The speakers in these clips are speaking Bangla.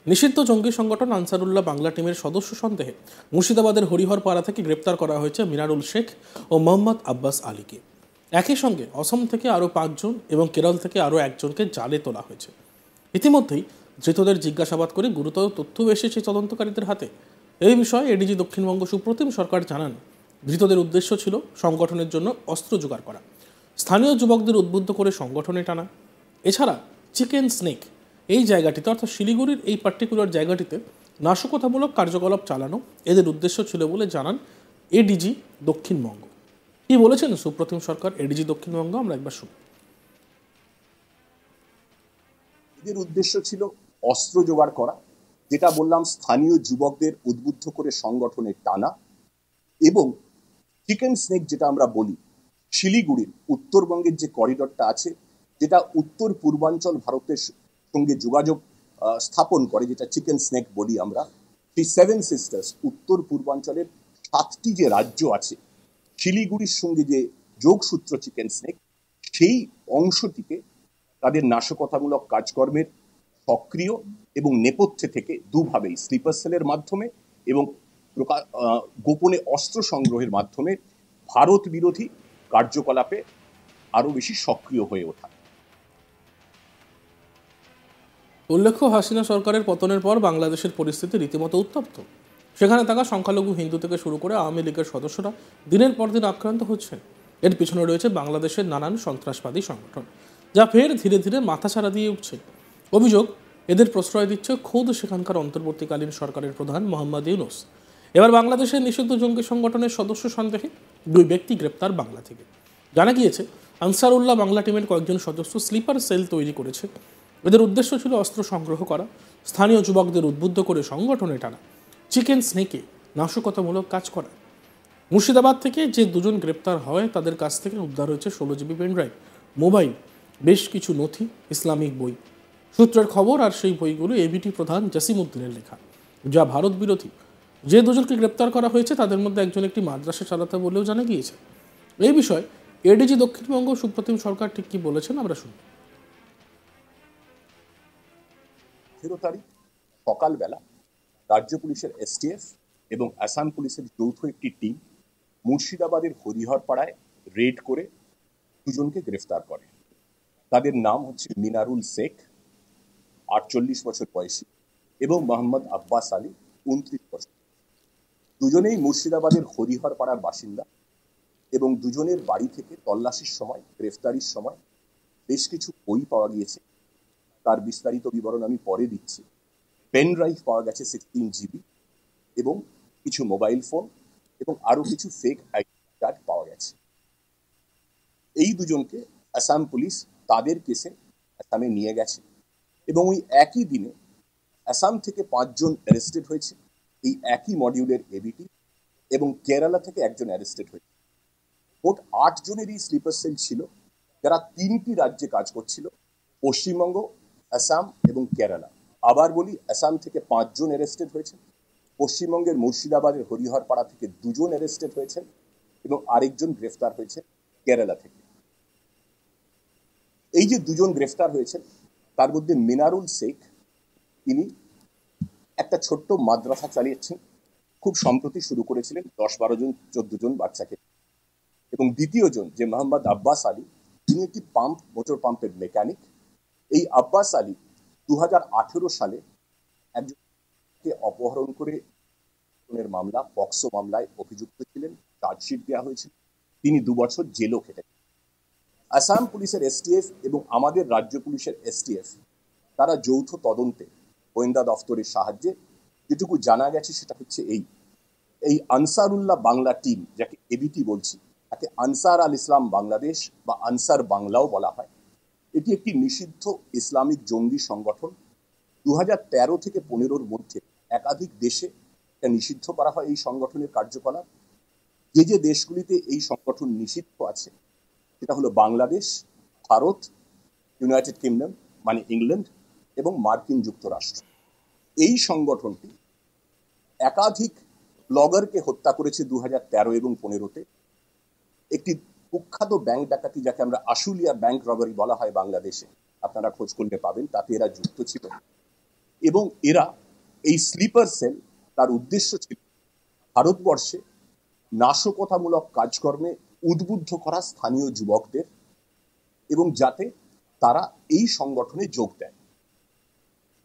নিষিদ্ধ জঙ্গি সংগঠন আনসারুল্লাহ বাংলা টিমের সদস্য সন্দেহে মুর্শিদাবাদের হরিহরপাড়া থেকে গ্রেপ্তার করা হয়েছে মিনারুল শেখ ও মোহাম্মদ আব্বাস আলীকে। একই সঙ্গে অসম থেকে আরও 5 জন এবং কেরল থেকে আরও একজনকে জালে তোলা হয়েছে। ইতিমধ্যেই ধৃতদের জিজ্ঞাসাবাদ করে গুরুতর তথ্য এসেছে তদন্তকারীদের হাতে। এই বিষয়ে এডিজি দক্ষিণবঙ্গ সুপ্রতিম সরকার জানান, ধৃতদের উদ্দেশ্য ছিল সংগঠনের জন্য অস্ত্র জোগাড় করা, স্থানীয় যুবকদের উদ্বুদ্ধ করে সংগঠনে টানা। এছাড়া চিকেন স্নেক এই জায়গাটিতে অর্থাৎ শিলিগুড়ির এই পার্টিকুলার জায়গাটিতে নাশকতামূলক কার্যকলাপ চালানো এদের উদ্দেশ্য ছিল বলে জানান এডিজি দক্ষিণবঙ্গ। কি বলেছেন সুপ্রতিম সরকার, এডিজি দক্ষিণবঙ্গ, আমরা একবার শুনি। এদের উদ্দেশ্য ছিল অস্ত্র জোগাড় করা, যেটা বললাম স্থানীয় যুবকদের উদ্বুদ্ধ করে সংগঠনে টানা, এবং চিকেন স্নেক যেটা আমরা বলি, শিলিগুড়ির উত্তরবঙ্গের যে করিডরটা আছে, যেটা উত্তর পূর্বাঞ্চল ভারতের সঙ্গে যোগাযোগ স্থাপন করে, যেটা চিকেন স্নেক বলি আমরা, সেই 7 সিস্টার্স উত্তর পূর্বাঞ্চলের 7টি যে রাজ্য আছে, শিলিগুড়ির সঙ্গে যে যোগসূত্র চিকেন স্নেক, সেই অংশটিকে তাদের নাশকতামূলক কাজকর্মের সক্রিয় এবং নেপথ্যে থেকে দুভাবেই, স্লিপার সেলের মাধ্যমে এবং গোপনে অস্ত্র সংগ্রহের মাধ্যমে ভারত বিরোধী কার্যকলাপে আরো বেশি সক্রিয় হয়ে ওঠা। উল্লেখ্য, হাসিনা সরকারের পতনের পর বাংলাদেশের পরিস্থিতি রীতিমতো উত্তপ্ত। সেখানে থাকা সংখ্যালঘু হিন্দু থেকে শুরু করে আওয়ামী লীগের সদস্যরা দিনের পর দিন আক্রান্ত হচ্ছেন। এর পিছনে রয়েছে বাংলাদেশের নানান সন্ত্রাসবাদী সংগঠন, যা ফের ধীরে ধীরে মাথাছাড়া দিয়ে উঠছে। অভিযোগ, এদের প্রশ্রয় দিচ্ছে খোদ সেখানকার অন্তর্বর্তীকালীন সরকারের প্রধান মোহাম্মদ ইউনূস। এবার বাংলাদেশের নিষিদ্ধ জঙ্গি সংগঠনের সদস্য সন্দেহে 2 ব্যক্তি গ্রেপ্তার বাংলা থেকে। জানা গিয়েছে, আনসারুল্লাহ বাংলা টিমের কয়েকজন সদস্য স্লিপার সেল তৈরি করেছে। এদের উদ্দেশ্য ছিল অস্ত্র সংগ্রহ করা, স্থানীয় যুবকদের উদ্বুদ্ধ করে সংগঠনে টানা, চিকেন স্নেকে নাশকতামূলক কাজ করা। মুর্শিদাবাদ থেকে যে 2 জন গ্রেপ্তার হয় তাদের কাছ থেকে উদ্ধার হয়েছে 16 জিবি পেনড্রাইভ, মোবাইল, বেশ কিছু নথি, ইসলামিক বই। সূত্রের খবর, আর সেই বইগুলো এবিটি প্রধান জসিমউদ্দিনের লেখা, যা ভারত বিরোধী। যে 2 জনকে গ্রেপ্তার করা হয়েছে তাদের মধ্যে একজন একটি মাদ্রাসা চালাতে বলেও জানা গিয়েছে। এই বিষয়ে এডিজি দক্ষিণবঙ্গ সুপ্রতিম সরকার ঠিক কি বলেছেন, আমরা শুনি। 18 তারিখ সকালবেলা রাজ্য পুলিশের এসটিএফ এবং আসাম পুলিশের যৌথ একটি টিম মুর্শিদাবাদের হরিহরপাড়ায় রেড করে 2 জনকে গ্রেফতার করে। তাদের নাম হচ্ছে মিনারুল শেখ, 48 বছর বয়সী, এবং মোহাম্মদ আব্বাস আলী, 29 বছর। 2 জনেই মুর্শিদাবাদের হরিহরপাড়ার বাসিন্দা, এবং 2 জনের বাড়ি থেকে তল্লাশির সময়, গ্রেফতারির সময় বেশ কিছু বই পাওয়া গিয়েছে। তার বিস্তারিত বিবরণ আমি পরে দিচ্ছি। পেন ড্রাইভ পাওয়া গেছে 16 জিবি, এবং কিছু মোবাইল ফোন এবং আরো কিছু ফেক আইডি কার্ড পাওয়া গেছে। এই 2 জনকে আসাম পুলিশ তাদের কেসে আসামে নিয়ে গেছে, এবং ওই একই দিনে আসাম থেকে 5 জন অ্যারেস্টেড হয়েছে এই একই মডিউলের এবিটি, এবং কেরালা থেকে একজন অ্যারেস্টেড হয়েছে। মোট 8 জনেরই স্লিপার সেল ছিল, যারা 3টি রাজ্যে কাজ করছিল, পশ্চিমবঙ্গ, আসাম এবং কেরালা। আবার বলি, আসাম থেকে 5 জন অ্যারেস্টেড হয়েছে, পশ্চিমবঙ্গের মুর্শিদাবাদের হরিহরপাড়া থেকে 2 জন অ্যারেস্টেড হয়েছেন, এবং আরেকজন গ্রেফতার হয়েছে কেরালা থেকে। এই যে 2 জন গ্রেফতার হয়েছেন, তার মধ্যে মিনারুল শেখ, তিনি একটা ছোট্ট মাদ্রাসা চালিয়েছেন, খুব সম্প্রতি শুরু করেছিলেন 10-12 জন 14 জন বাচ্চাকে। এবং দ্বিতীয় জন যে মোহাম্মদ আব্বাস আলী, তিনি একটি মোটর পাম্পের মেকানিক। এই আব্বাস আলী 2018 সালে একজনকে অপহরণ করে মামলা, পক্সো মামলায় অভিযুক্ত ছিলেন, চার্জশিট দেওয়া হয়েছিল, তিনি 2 বছর জেলও খেটেছেন। আসাম পুলিশের এসটিএফ এবং আমাদের রাজ্য পুলিশের এসটিএফ, তারা যৌথ তদন্তে গোয়েন্দা দফতরের সাহায্যে যেটুকু জানা গেছে সেটা হচ্ছে এই আনসারুল্লাহ বাংলা টিম, যাকে এবিটি বলছি, তাকে আনসার আল ইসলাম বাংলাদেশ বা আনসার বাংলাও বলা হয়। এটি একটি নিষিদ্ধ ইসলামিক জঙ্গি সংগঠন। 2013 থেকে 15-র মধ্যে একাধিক দেশে এটা নিষিদ্ধ করা হয় এই সংগঠনের কার্যকলাপ। যে দেশগুলিতে এই সংগঠন নিষিদ্ধ আছে সেটা হলো বাংলাদেশ, ভারত, ইউনাইটেড কিংডম মানে ইংল্যান্ড, এবং মার্কিন যুক্তরাষ্ট্র। এই সংগঠনটি একাধিক ব্লগারকে হত্যা করেছে 2013 এবং 15-তে। একটি কুখ্যাত ব্যাংক ডাকাতি, যাকে আমরা আশুলিয়া ব্যাংক রবারি বলা হয় বাংলাদেশে, আপনারা খোঁজ করলে পাবেন, তাতে এরা যুক্ত ছিল। এবং এরা এই স্লিপার সেল, তার উদ্দেশ্য ছিল ভারতবর্ষে নাশকতামূলক কাজকর্মে উদ্বুদ্ধ করা স্থানীয় যুবকদের, এবং যাতে তারা এই সংগঠনে যোগ দেয়।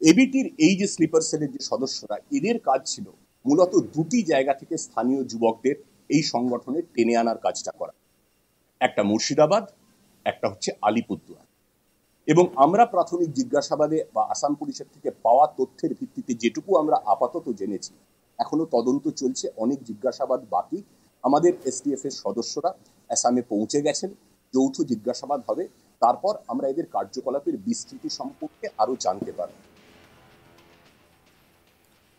এবিটির এই যে স্লিপার সেলের যে সদস্যরা, এদের কাজ ছিল মূলত দুটি জায়গা থেকে স্থানীয় যুবকদের এই সংগঠনে টেনে আনার কাজটা করা। একটা মুর্শিদাবাদ, একটা হচ্ছে আলিপুরদুয়ার। এবং আমরা প্রাথমিক জিজ্ঞাসাবাদে বা আসাম পুলিশের থেকে পাওয়া তথ্যের ভিত্তিতে যেটুকু আমরা আপাতত জেনেছি, এখনো তদন্ত চলছে, অনেক জিজ্ঞাসাবাদ বাকি। আমাদের এসটিএফ এর সদস্যরা আসামে পৌঁছে গেছেন, যৌথ জিজ্ঞাসাবাদ হবে, তারপর আমরা এদের কার্যকলাপের বিস্তৃতি সম্পর্কে আরো জানতে পারব।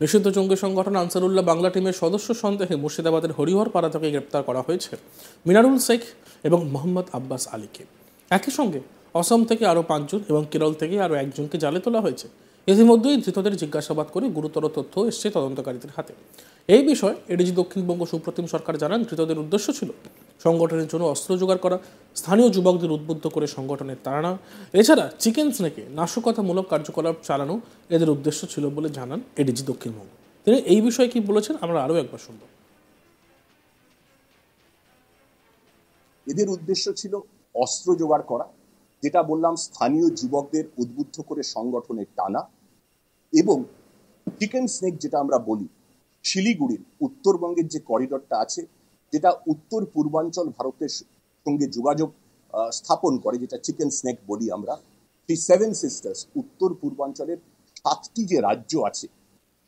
নিষিদ্ধ জঙ্গি সংগঠন আনসারুল্লাহ বাংলা টিমের সদস্য সন্দেহে মুর্শিদাবাদের হরিহরপাড়া থেকে গ্রেপ্তার করা হয়েছে মিনারুল শেখ এবং মোহাম্মদ আব্বাস আলীকে। একই সঙ্গে অসম থেকে আরও 5 জন এবং কেরল থেকে আরও একজনকে জালে তোলা হয়েছে। ইতিমধ্যেই ধৃতদের জিজ্ঞাসাবাদ করে গুরুতর তথ্য এসছে তদন্তকারীদের হাতে। এই বিষয়ে এডিজি দক্ষিণবঙ্গ সুপ্রতিম সরকার জানান, ধৃতদের উদ্দেশ্য ছিল সংগঠনের জন্য অস্ত্র জোগাড় করা, স্থানীয় যুবকদের উদ্বুদ্ধ করে সংগঠনের তাড়ানো, এছাড়া চিকেন স্নেকে নাশকতামূলক কার্যকলাপ চালানো এদের উদ্দেশ্য ছিল বলে জানান এডিজি দক্ষিণবঙ্গ। তিনি এই বিষয়ে কি বলেছেন আমরা আরও একবার শুনব। এদের উদ্দেশ্য ছিল অস্ত্র জোগাড় করা, যেটা বললাম স্থানীয় যুবকদের উদ্বুদ্ধ করে সংগঠনে টানা, এবং চিকেন স্নেক যেটা আমরা বলি, শিলিগুড়ির উত্তরবঙ্গের যে করিডরটা আছে, যেটা উত্তর পূর্বাঞ্চল ভারতের সঙ্গে যোগাযোগ স্থাপন করে, যেটা চিকেন স্নেক বলি আমরা, সেই 7 সিস্টার্স উত্তর পূর্বাঞ্চলের 7টি যে রাজ্য আছে,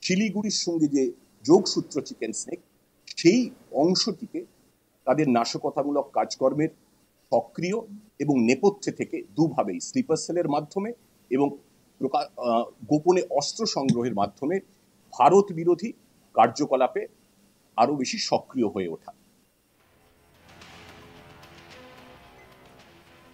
শিলিগুড়ির সঙ্গে যে যোগসূত্র চিকেন স্নেক, সেই অংশটিকে তাদের নাশকতামূলক কাজকর্মের সক্রিয় এবং নেপথ্যে থেকে দুভাবেই, স্লিপার সেলের মাধ্যমে এবং গোপনে অস্ত্র সংগ্রহের মাধ্যমে ভারত বিরোধী কার্যকলাপে আরো বেশি সক্রিয় হয়ে ওঠা।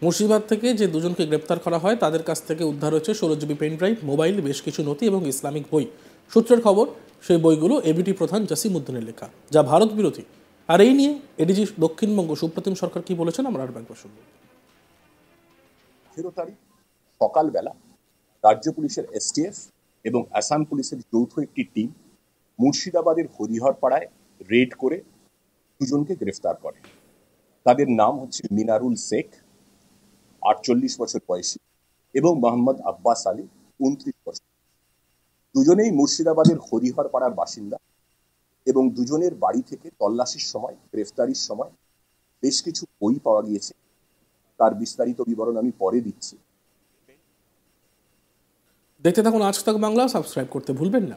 মুর্শিদাবাদ থেকে যে দুজনকে গ্রেপ্তার করা হয় তাদের কাছ থেকে উদ্ধার হয়েছে 16 জিবি পেন ড্রাইভ, মোবাইল, বেশ কিছু নথি এবং ইসলামিক বই। সূত্রের খবর, সেই বইগুলো এবিটি প্রধান জাসিমউদ্দিনের লেখা, যা ভারত বিরোধী। আর এই নিয়ে এডিজি দক্ষিণবঙ্গ সুপ্রতিম সরকার কি বলেছেন আমরা আরও একবার শুনব। 13 তারিখ সকালবেলা রাজ্য পুলিশের এসটিএফ এবং আসাম পুলিশের যৌথ একটি টিম মুর্শিদাবাদের হরিহরপাড়ায় রেড করে দুজনকে গ্রেফতার করে। তাদের নাম হচ্ছে মিনারুল শেখ, 48 বছর বয়সী, এবং মোহাম্মদ আব্বাস আলী, 29 বছর। দুজনেই মুর্শিদাবাদের হরিহরপাড়ার বাসিন্দা, এবং দুজনের বাড়ি থেকে তল্লাশির সময়, গ্রেফতারির সময় বেশ কিছু বই পাওয়া গিয়েছে। তার বিস্তারিত বিবরণ আমি পরে দিচ্ছি। দেখতে থাকুন আজ তাক বাংলা, সাবস্ক্রাইব করতে ভুলবেন না।